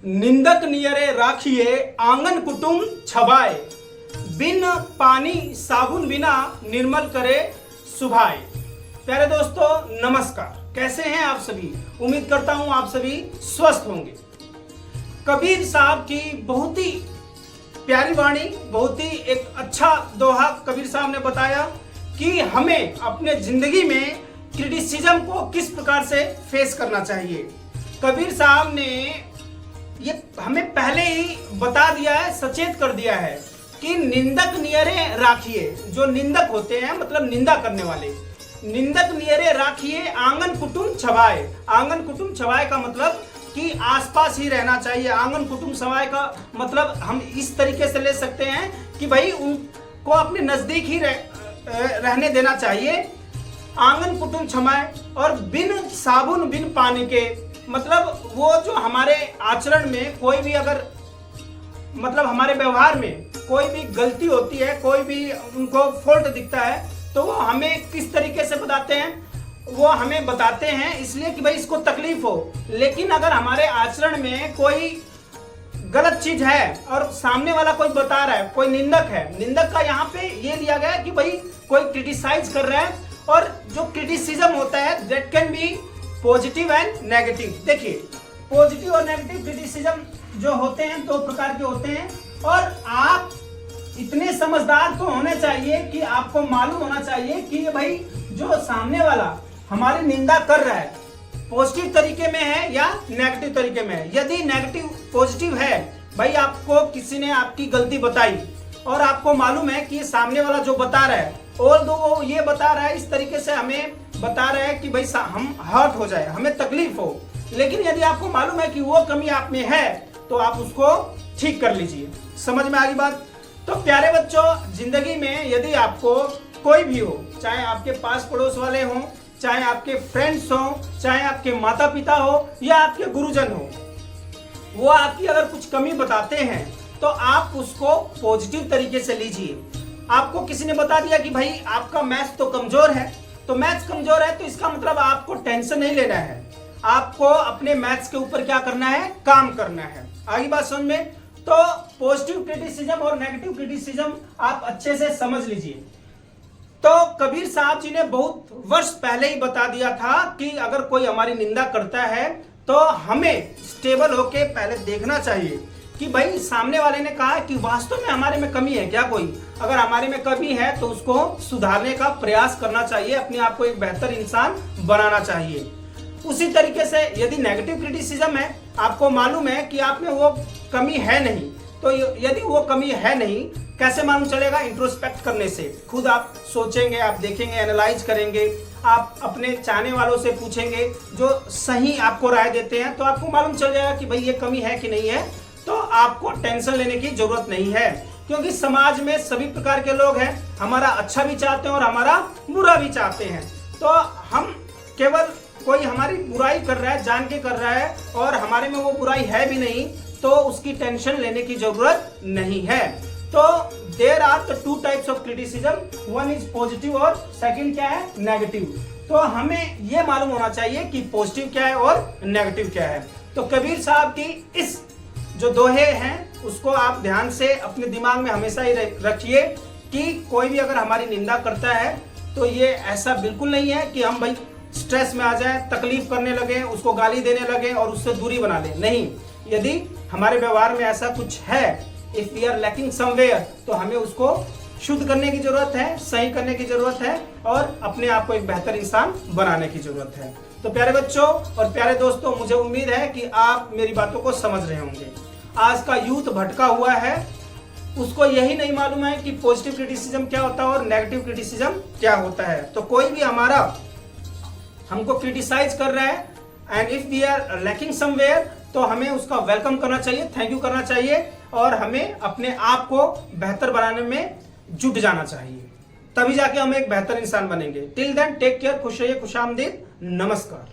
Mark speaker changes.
Speaker 1: निंदक नियरे राखिए आंगन कुटुम छबाए, बिन पानी साबुन बिना निर्मल करे सुभाए। प्यारे दोस्तों नमस्कार, कैसे हैं आप सभी। उम्मीद करता हूं आप सभी स्वस्थ होंगे। कबीर साहब की बहुत ही प्यारी वाणी, बहुत ही एक अच्छा दोहा कबीर साहब ने बताया कि हमें अपने जिंदगी में क्रिटिसिज्म को किस प्रकार से फेस करना चाहिए। कबीर साहब ने ये हमें पहले ही बता दिया है, सचेत कर दिया है कि निंदक नियरे राखिए। जो निंदक होते हैं मतलब निंदा करने वाले, निंदक नियरे राखिए आंगन कुटुम छबाए। आंगन कुटुम छबाए का मतलब कि आसपास ही रहना चाहिए। आंगन कुटुम छबाए का मतलब हम इस तरीके से ले सकते हैं कि भाई उनको अपने नजदीक ही रहने देना चाहिए। आंगन कुटुम छबाए और बिन साबुन बिन पानी के मतलब वो जो हमारे आचरण में कोई भी अगर मतलब हमारे व्यवहार में कोई भी गलती होती है, कोई भी उनको फॉल्ट दिखता है, तो वो हमें किस तरीके से बताते हैं, वो हमें बताते हैं इसलिए कि भाई इसको तकलीफ हो। लेकिन अगर हमारे आचरण में कोई गलत चीज है और सामने वाला कोई बता रहा है, कोई निंदक है, निंदक का यहाँ पे ये लिया गया है कि भाई कोई क्रिटिसाइज कर रहा है। और जो क्रिटिसिज्म होता है that can be positive and negative. देखिए पॉजिटिव और नेगेटिव क्रिटिसिज्म जो होते हैं दो प्रकार के होते हैं, और आप इतने समझदार तो होने चाहिए कि आपको मालूम होना चाहिए कि भाई जो सामने वाला हमारी निंदा कर रहा है पॉजिटिव तरीके में है या नेगेटिव तरीके में है। यदि नेगेटिव पॉजिटिव है, भाई आपको किसी ने आपकी गलती बताई और आपको मालूम है कि सामने वाला जो बता रहा है, और दो वो ये बता रहा है इस तरीके से हमें बता रहा है कि भाई हम हर्ट हो जाए, हमें तकलीफ हो, लेकिन यदि आपको मालूम है कि वो कमी आप में है तो आप उसको ठीक कर लीजिए। समझ में आ गई बात। तो प्यारे बच्चों, जिंदगी में यदि आपको कोई भी हो, चाहे आपके पास पड़ोस वाले हों, चाहे आपके फ्रेंड्स हों, चाहे आपके माता पिता हो या आपके गुरुजन हो, वो आपकी अगर कुछ कमी बताते हैं तो आप उसको पॉजिटिव तरीके से लीजिए। आपको किसी ने बता दिया कि भाई आपका मैथ्स तो कमजोर है, तो मैथ्स कमजोर है तो इसका मतलब आपको टेंशन नहीं लेना है, आपको अपने मैथ्स के ऊपर क्या करना है, काम करना है। आगे बात समझ में। तो पॉजिटिव क्रिटिसिज्म और नेगेटिव क्रिटिसिज्म आप अच्छे से समझ लीजिए। तो कबीर साहब जी ने बहुत वर्ष पहले ही बता दिया था कि अगर कोई हमारी निंदा करता है तो हमें स्टेबल होके पहले देखना चाहिए कि भाई सामने वाले ने कहा कि वास्तव में हमारे में कमी है क्या। कोई अगर हमारे में कमी है तो उसको सुधारने का प्रयास करना चाहिए, अपने आप को एक बेहतर इंसान बनाना चाहिए। उसी तरीके से यदि नेगेटिव क्रिटिसिज्म है, आपको मालूम है कि आप में वो कमी है नहीं, तो यदि वो कमी है नहीं कैसे मालूम चलेगा, इंट्रोस्पेक्ट करने से। खुद आप सोचेंगे, आप देखेंगे, एनालाइज करेंगे, आप अपने चाहने वालों से पूछेंगे जो सही आपको राय देते हैं, तो आपको मालूम चल जाएगा कि भाई ये कमी है कि नहीं है। तो आपको टेंशन लेने की जरूरत नहीं है, क्योंकि समाज में सभी प्रकार के लोग हैं, हमारा अच्छा भी चाहते हैं और हमारा बुरा भी चाहते हैं। तो हम केवल कोई हमारी बुराई कर रहा है, जान के कर रहा है, और हमारे में वो बुराई है भी नहीं, तो उसकी टेंशन लेने की जरूरत नहीं है। तो there are the two types of criticism, one is positive और सेकंड क्या है, नेगेटिव। तो हमें ये मालूम होना चाहिए कि पॉजिटिव क्या है और नेगेटिव क्या है। तो कबीर साहब की इस जो दोहे हैं उसको आप ध्यान से अपने दिमाग में हमेशा ही रखिए कि कोई भी अगर हमारी निंदा करता है तो ये ऐसा बिल्कुल नहीं है कि हम भाई स्ट्रेस में आ जाए, तकलीफ करने लगे, उसको गाली देने लगे और उससे दूरी बना लें। नहीं, यदि हमारे व्यवहार में ऐसा कुछ है, if we are lacking somewhere, तो हमें उसको शुद्ध करने की जरूरत है, सही करने की जरूरत है और अपने आप को एक बेहतर इंसान बनाने की जरूरत है। तो प्यारे बच्चों और प्यारे दोस्तों, मुझे उम्मीद है कि आप मेरी बातों को समझ रहे होंगे। आज का यूथ भटका हुआ है, उसको यही नहीं मालूम है कि पॉजिटिव क्रिटिसिज्म क्या होता है और नेगेटिव क्रिटिसिज्म क्या होता है। तो कोई भी हमको क्रिटिसाइज कर रहा है and if we are lacking somewhere, तो हमें उसका वेलकम करना चाहिए, थैंक यू करना चाहिए और हमें अपने आप को बेहतर बनाने में जुट जाना चाहिए, तभी जाके हम एक बेहतर इंसान बनेंगे। टिल देन टेक केयर, खुश रहिए, खुशामदीद, नमस्कार।